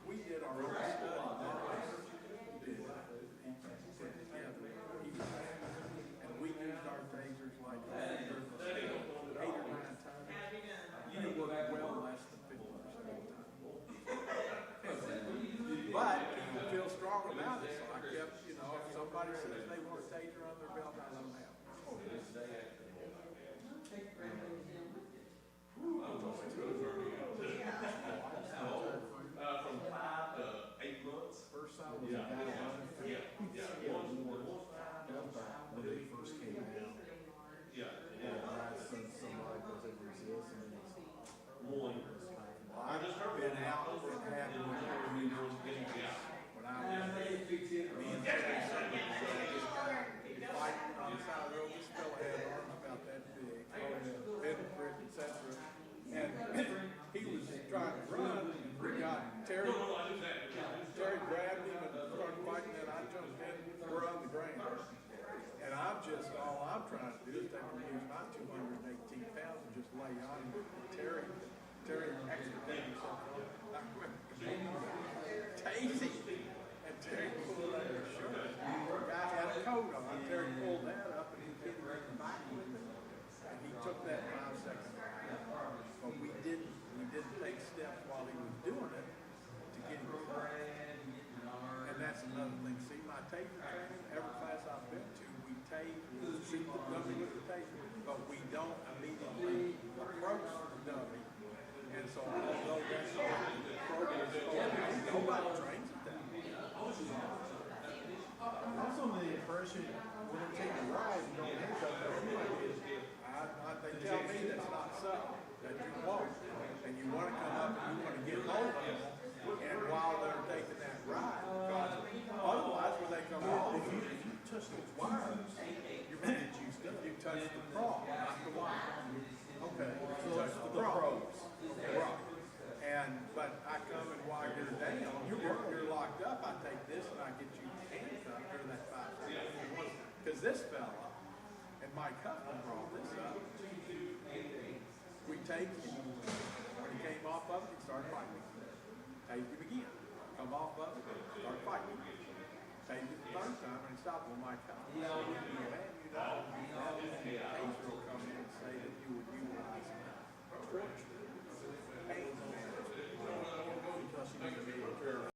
We did our own study. And we used our tasers like 8 or 9 times. It worked well less than 50% of the time. But you feel strong about it, so I kept, if somebody says they want a taser on their belt, I let them have it. From 5 to 8 months. First time was about 150. When they first came out. I've just been out and had one when I was, me and Terry fighting on the side of the road. This fella had arms about that big, Benford, et cetera. And he was trying to run, and we got Terry grabbed him and started fighting, and I jumped in, we're on the ground. And all I'm trying to do is take him, he's not 218 pounds, and just lay on him. Terry actually did himself up. Tasty. And Terry pulled out his shirt. The guy had a coat on. Terry pulled that up and he hit him in the back with it. And he took that 5 seconds. But we didn't take steps while he was doing it to get him caught. And that's another thing. See, my taser training, every class I've been to, we shoot the dummy with the taser, but we don't immediately approach the dummy. And so although that's what the program is called, nobody trains at that. I'm also under the impression when they take a ride, you don't handcuff them. They tell me that's not so, that you won't. And you want to come up and you want to get hold of them. And while they're taking that ride, because otherwise when they come off, if you touch those wires, you're going to get used up. You touch the prong, not the wire. Okay, so touch the prongs. Right. But I come and while you're down, you're locked up, I take this and I get you handcuffed during that 5 seconds. Because this fella, and Mike Hutton brought this up, we take him, when he came off of it, he start fighting. Take it again, come off of it, start fighting. Take it the third time and stop on my car. So you can have, you know, have this case will come in and say that you were utilizing torture. Pain management. Because she was a military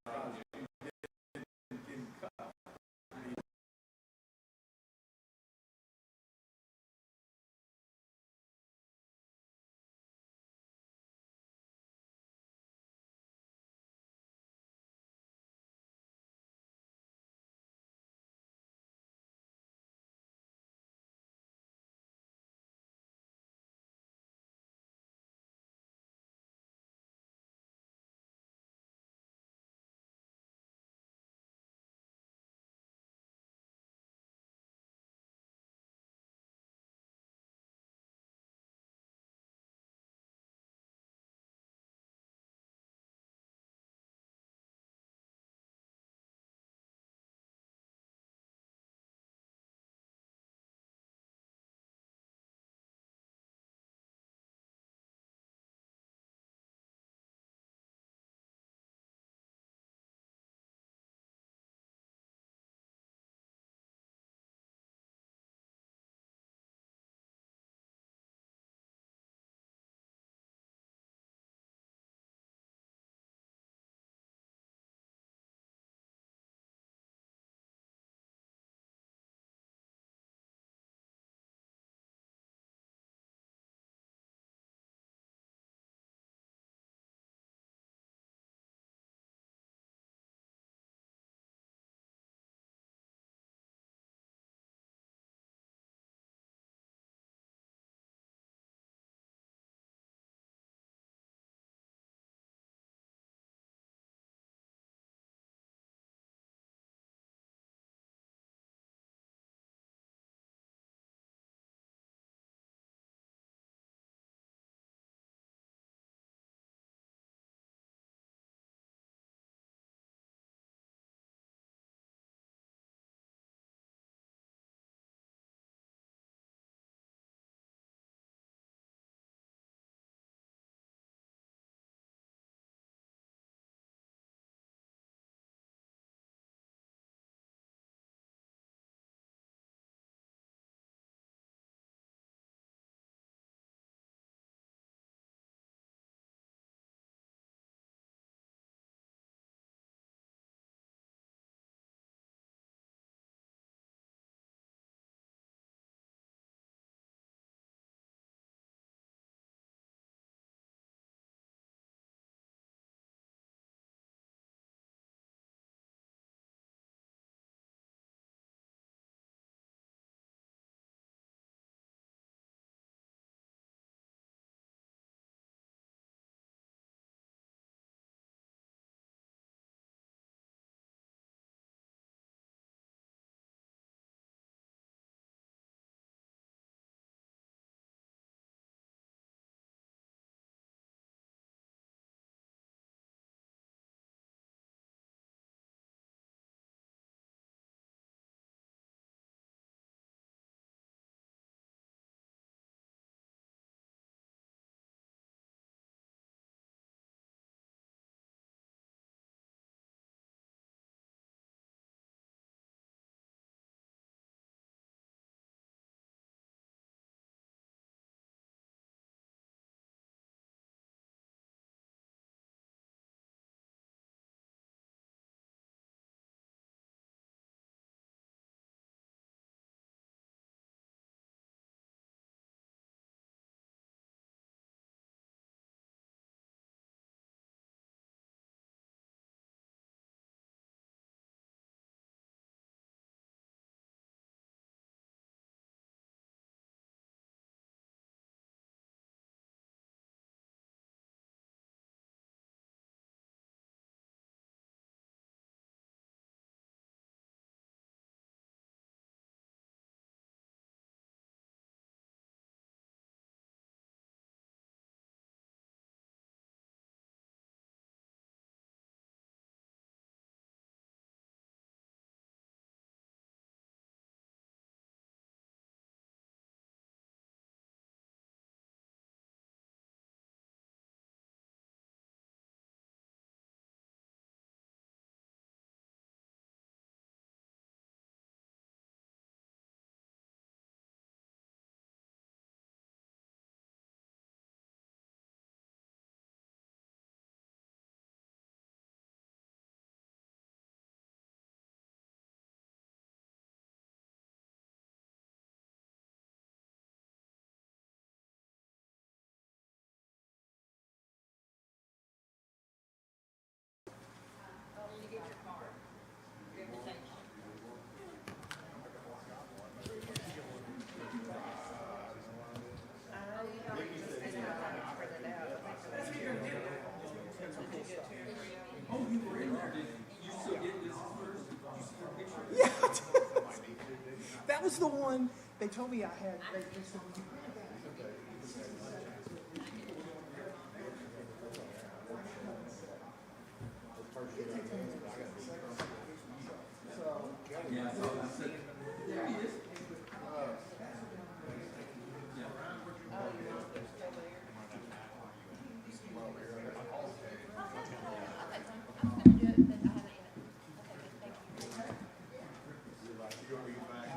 was the one, they told me I had, they said,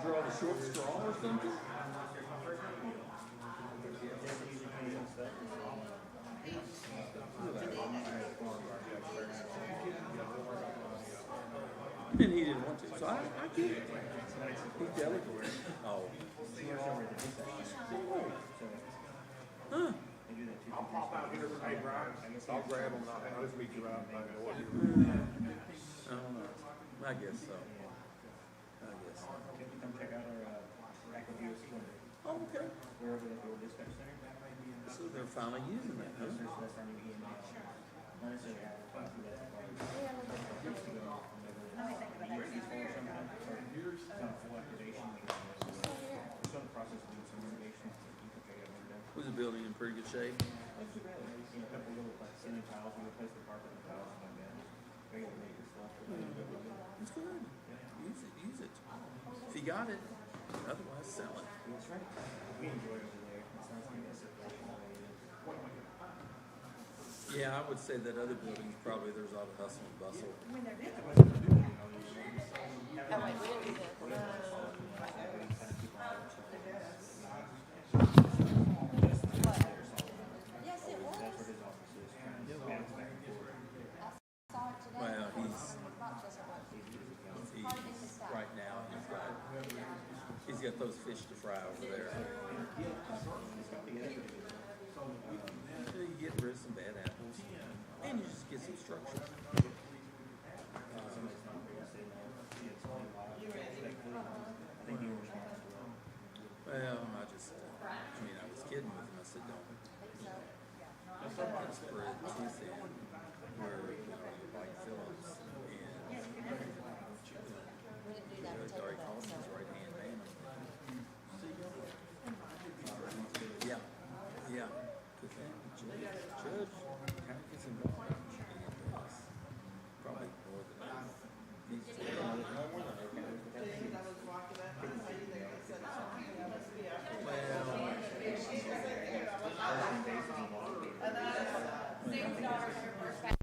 Draw the short straw or something? And he didn't want to, so I get it. He's delicate. Oh. Huh. I'll pop out here, hey Brian, I'll grab them, I'll just meet you out, I know what you're. I don't know. I guess so. I guess so. Come check out our active US corner. Oh, okay. We're over at the old dispatch center. So they're finally using that, huh? That's our new email. Not necessarily advertising, but that's part of it. Used to go from the USD forward sometimes, or some full activation. We're still in the process of doing some renovations. You can check out what we're doing. Was the building in pretty good shape? That's too bad. You know, a couple little like ceiling tiles, we replaced the carpet and tiles and like that. Regular maintenance stuff. It's good. Use it, use it. If you got it, otherwise sell it. That's right. We enjoy it over there. It's nice to get that circulation the way it is. Yeah, I would say that other buildings, probably there's a lot of hustle and bustle. Oh, wait, we didn't do this. Yes, it was. That's where his office is. Bounce back and forth. Saw it today. Well, Not just one. he's, right now, he's got those fish to fry over there. You get rid of some bad apples, and you just get some structure. Well, I was kidding with him. I said, don't. That's spread too thin, where, like Phillips and, Dari Colson's right-hand man. Yeah, yeah. Cause then the judge kind of gets involved. And probably more than that. He's Dave's daughter had her first